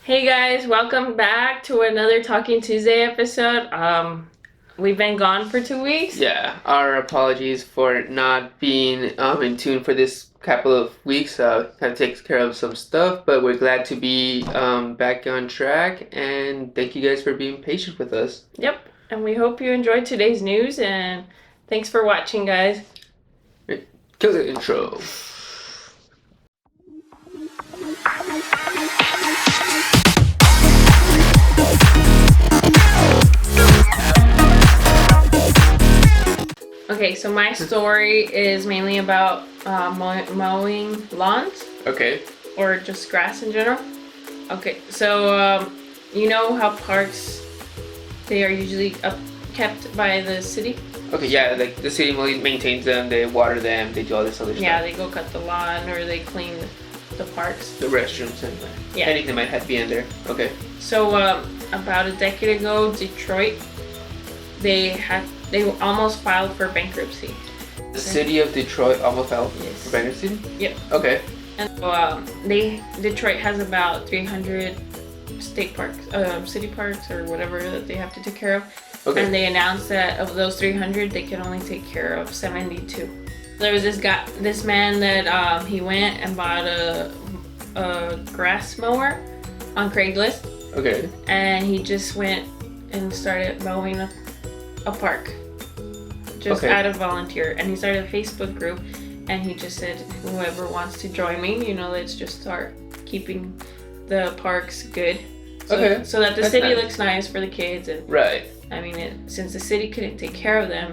Hey guys, welcome back to another Talking Tuesday episode. We've been gone for 2 weeks. Yeah, our apologies for not being in tune for this couple of weeks. Had to take care of some stuff, but we're glad to be back on track. And thank you guys for being patient with us. Yep, and we hope you enjoyed today's news. And thanks for watching, guys. Kill the intro. Okay, so my story is mainly about mowing lawns. Okay. Or just grass in general. Okay, so you know how parks, they are usually kept by the city? Okay, yeah, like the city maintains them, they water them, they do all this other stuff. Yeah, they go cut the lawn or they clean the parks. The restrooms and anything might have to be in there. Okay. So about a decade ago, Detroit, they almost filed for bankruptcy. The city of Detroit almost filed Yes. for bankruptcy? Yep. Okay. And so Detroit has about 300 state parks, city parks or whatever that they have to take care of. Okay. And they announced that of those 300, they can only take care of 72. There was this man that he went and bought a grass mower on Craigslist. Okay. And he just went and started mowing a park. Just out of volunteer. And he started a Facebook group. And he just said, whoever wants to join me, let's just start keeping the parks good. So that the city looks nice for the kids. And right. I mean, since the city couldn't take care of them,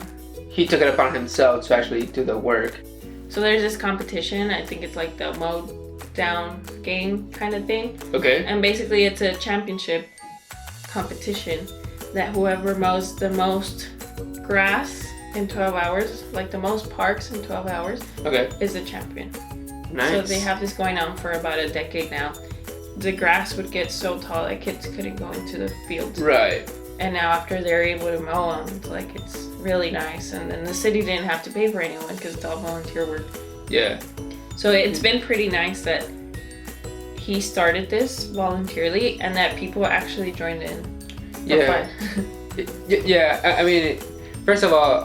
he took it upon himself to actually do the work. So there's this competition. I think it's like the mowed down game kind of thing. Okay. And basically it's a championship competition that whoever mows the most grass in 12 hours, like the most parks in 12 hours, is the champion. Nice. So they have this going on for about a decade now. The grass would get so tall that kids couldn't go into the fields. Right. And now after they're able to mow them, it's really nice. And then the city didn't have to pay for anyone because it's all volunteer work. Yeah. So it's been pretty nice that he started this voluntarily and that people actually joined in. Yeah. Yeah. I mean, first of all,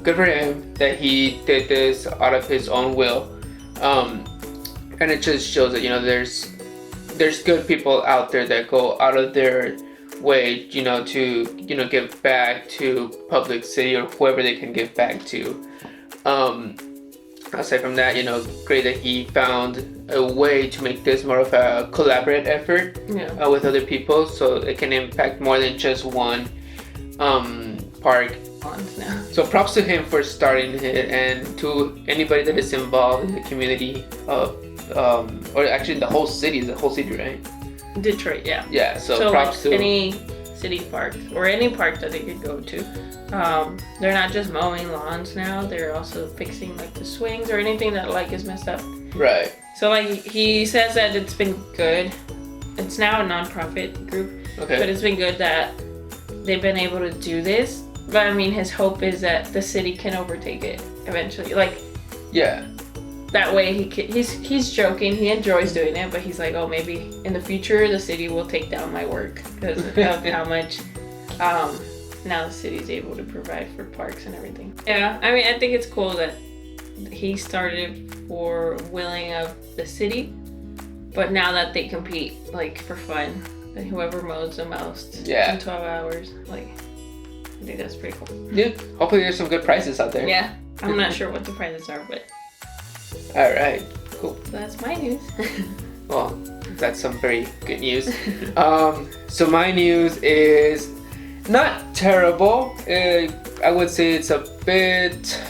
good for him that he did this out of his own will. And it just shows that, there's good people out there that go out of their way, to, give back to public city or whoever they can give back to. Aside from that, great that he found a way to make this more of a collaborative effort with other people, so it can impact more than just one park. So props to him for starting it, and to anybody that is involved in the community of, or actually the whole city, right? Detroit, yeah. Yeah, so props to any city park or any park that they could go to. They're not just mowing lawns now; they're also fixing the swings or anything that is messed up. Right. So he says that it's been good. It's now a non-profit group, but it's been good that they've been able to do this. But I mean, his hope is that the city can overtake it eventually. Yeah. That way he's joking. He enjoys doing it, but he's like, oh, maybe in the future the city will take down my work because of how much now the city's able to provide for parks and everything. Yeah, I mean, I think it's cool that he started for willing of the city, but now that they compete for fun, and whoever mows the most in 12 hours, I think that's pretty cool. Yeah, hopefully there's some good prizes out there. Yeah, I'm not sure what the prizes are, but all right, cool. So that's my news. Well, that's some very good news. So my news is not terrible. I would say it's a bit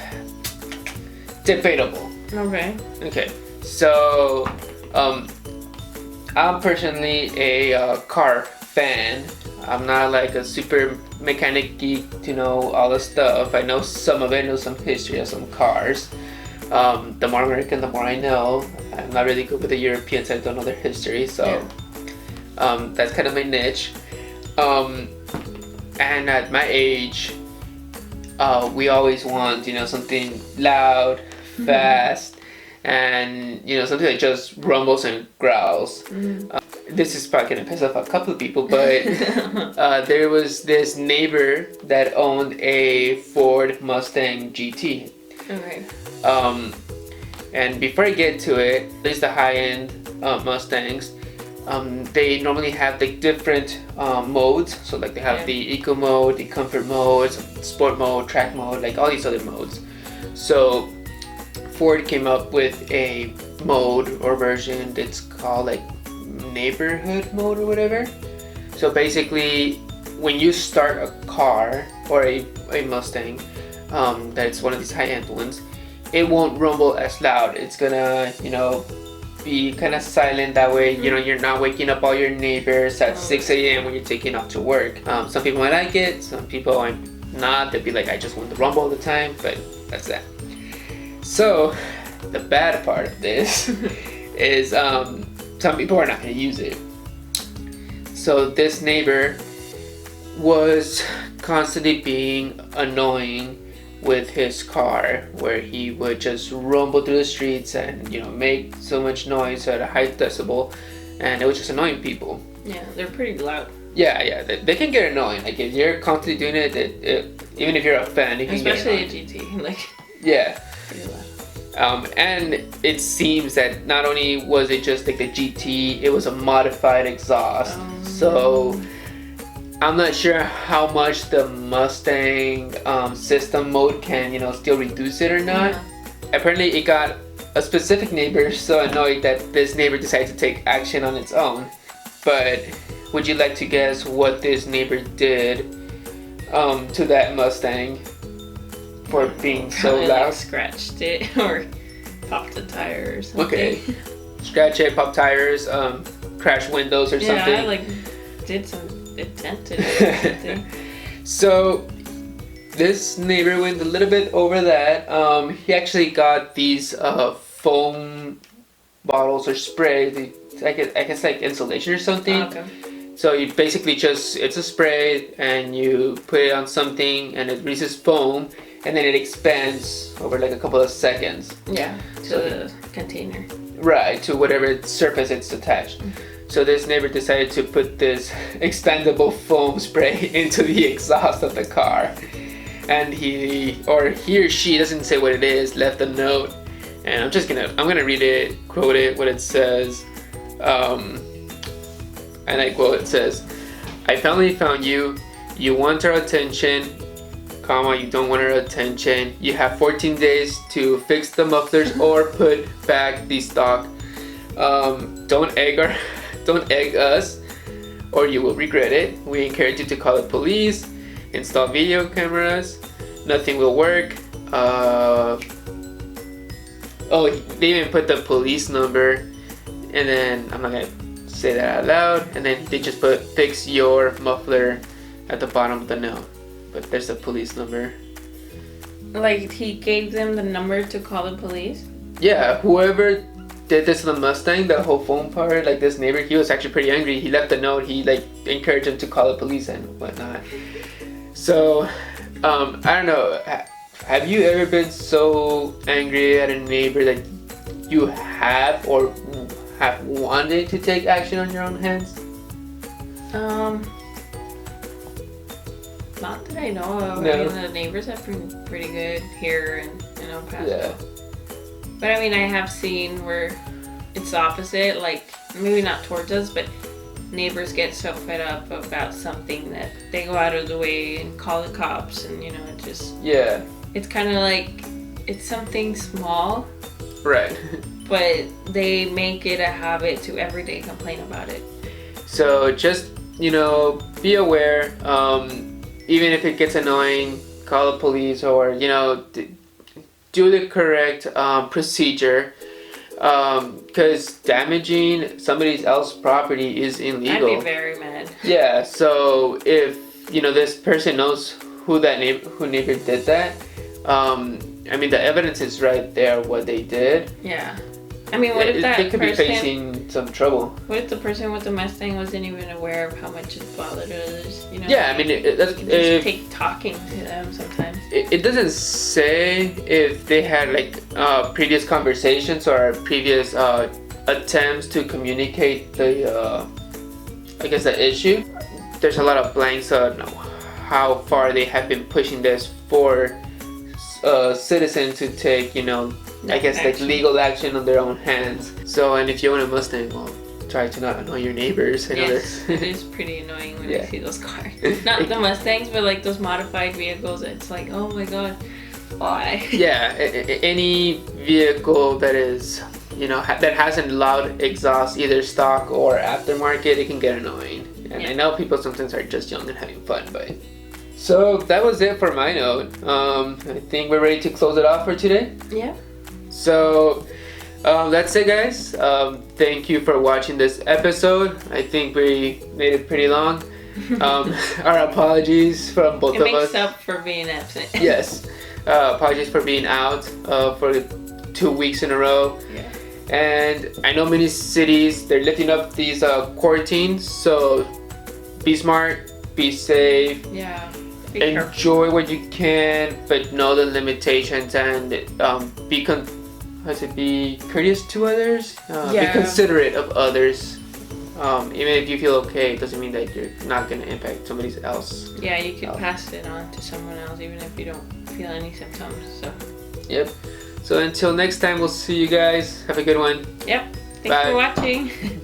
debatable. Okay. So, I'm personally a car fan. I'm not a super mechanic geek to know all the stuff. I know some of it, know some history of some cars. The more American, the more I know. I'm not really good with the Europeans. I don't know their history, so that's kind of my niche. And at my age, we always want something loud, fast, and something that just rumbles and growls. This is probably gonna piss off a couple of people, but there was this neighbor that owned a Ford Mustang GT. Okay. And before I get to it, there's the high-end Mustangs. They normally have like different modes. So like they have the eco mode, the comfort mode, sport mode, track mode, like all these other modes. So Ford came up with a mode or version that's called like neighborhood mode or whatever. So basically, when you start a car or a Mustang, that's one of these high-end ones, it won't rumble as loud. It's gonna, be kind of silent. That way, you're not waking up all your neighbors at 6 a.m. when you're taking off to work. Some people might like it, some people might not. They'll be like, I just want the rumble all the time, but that's that. So, the bad part of this is some people are not going to use it. So this neighbor was constantly being annoying with his car, where he would just rumble through the streets and make so much noise at a high decibel, and it was just annoying people. Yeah, they're pretty loud. Yeah, they can get annoying. Like if you're constantly doing it, even if you're a fan, it can especially get annoying. a GT, like yeah. pretty loud. And it seems that not only was it just like the GT, it was a modified exhaust. So I'm not sure how much the Mustang system mode can, still reduce it or not. Yeah. Apparently it got a specific neighbor so annoyed that this neighbor decided to take action on its own. But would you like to guess what this neighbor did to that Mustang for being so Probably, loud? like, scratched it or popped a tire or something. Okay. Scratch it, pop tires, crash windows or something. Yeah, like did some attempted it or something. So this neighbor went a little bit over that. He actually got these foam bottles or spray. I guess like insulation or something. Oh, okay. So you basically it's a spray and you put it on something and it releases foam and then it expands over like a couple of seconds. Yeah, to the container. Right, to whatever surface it's attached. So this neighbor decided to put this expandable foam spray into the exhaust of the car. And he or she, doesn't say what it is, left a note. And I'm gonna read it, quote it, what it says. And I quote, it says, "I finally found you. You want our attention, comma, you don't want our attention. You have 14 days to fix the mufflers or put back the stock. Don't egg us or you will regret it. We encourage you to call the police, install video cameras. Nothing will work." Oh, they even put the police number, and then I'm not gonna say that out loud, and then they just put "fix your muffler" at the bottom of the note, but there's a police number. Like he gave them the number to call the police? Yeah, whoever did this to the Mustang, the whole phone part, like this neighbor, he was actually pretty angry. He left a note, he like encouraged him to call the police and whatnot. So, I don't know, have you ever been so angry at a neighbor that you have or have wanted to take action on your own hands? Not that I know of. No. I mean, the neighbors have been pretty good here in El Paso. Yeah. But I mean, I have seen where it's the opposite, like maybe not towards us, but neighbors get so fed up about something that they go out of the way and call the cops, and it just, Yeah. it's kind of like it's something small, Right. but they make it a habit to every day complain about it. So just, be aware, even if it gets annoying, call the police or, do the correct procedure, because damaging somebody else's property is illegal. I'd be very mad. Yeah, so if, this person knows who neighbor did that, I mean, the evidence is right there, what they did. Yeah. I mean, what if that they could be person, facing some trouble. what if the person with the Mustang wasn't even aware of how much it bothered others? You know? Yeah, I mean, it can just take talking to them sometimes. It doesn't say if they had like previous conversations or previous attempts to communicate the I guess the issue. There's a lot of blanks on how far they have been pushing this for citizens to take, I guess like legal action on their own hands. So, and if you own a Mustang, well, try to not annoy your neighbors. Yes, it is pretty annoying when Yeah. I see those cars. Not the Mustangs, but like those modified vehicles. It's like, oh my god, why? Yeah, any vehicle that is, that hasn't loud exhaust, either stock or aftermarket, it can get annoying. And Yeah. I know people sometimes are just young and having fun, but. So that was it for my note. I think we're ready to close it off for today. Yeah. So that's it, guys. Thank you for watching this episode. I think we made it pretty long. Our apologies from both It of us. makes up for being absent. Yes. Apologies for being out for 2 weeks in a row. Yeah. And I know many cities, they're lifting up these quarantines. So be smart, be safe. Yeah. Be careful. Enjoy what you can, but know the limitations and be courteous to others. Be considerate of others. Even if you feel okay, it doesn't mean that you're not going to impact somebody else. Yeah, you could pass it on to someone else even if you don't feel any symptoms. So. Yep. So until next time, we'll see you guys. Have a good one. Yep. Thanks Bye. for watching.